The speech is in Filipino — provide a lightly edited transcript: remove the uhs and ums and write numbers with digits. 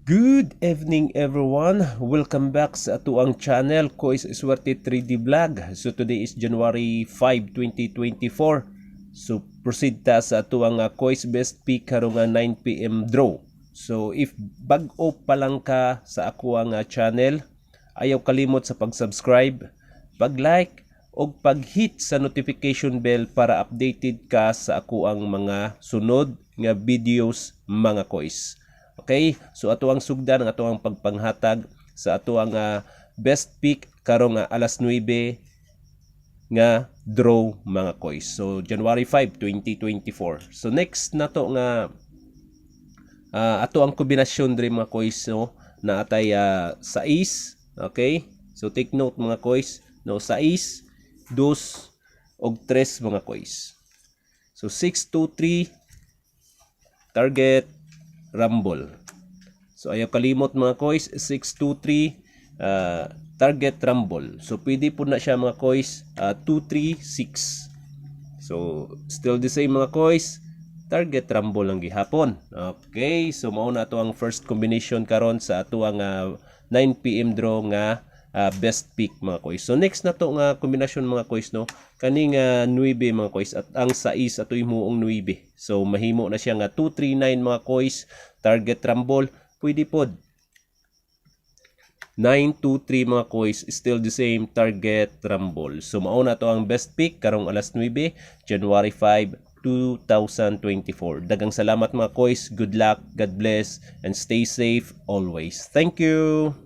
Good evening everyone. Welcome back sa atuang channel Kois Swerte 3D Vlog. So today is January 5, 2024. So proceed ta sa atuang Kois Best Pick karong 9 PM draw. So if bag-o pa lang ka sa ako ang channel, ayaw kalimot sa pag-subscribe, pag-like o pag-hit sa notification bell para updated ka sa ako ang mga sunod nga videos mga Kois. Okay, so ato ang sugdan ang ato ang pagpanghatag sa ato ang best pick karong alas 9 nga draw mga Kois. So January 5, 2024. So next nato nga ato ang kombinasyon diri mga Kois, no, na atay 6, okay? So take note mga Kois, no, 6, 2 og 3 mga Kois. So 6, 2, 3 target rumble. So ayaw kalimot mga Kois, 623 target rumble. So pwede po na siya mga Kois 236. So still the same mga Kois, target rumble lang gihapon. Okay, so mao na ato ang first combination karon sa ato ang 9 PM draw nga best pick mga Kois. So next na to nga kombinasyon mga Kois, no, kaning 9 mga Kois at ang 6 ato himuong 9. So mahimo na siya nga 239 mga Kois target rumble. Pwede pod 923 mga Kois, still the same target rumble. So mao na to ang best pick karong alas 9 January 5, 2024. Dagang salamat mga Kois. Good luck, God bless, and stay safe always. Thank you.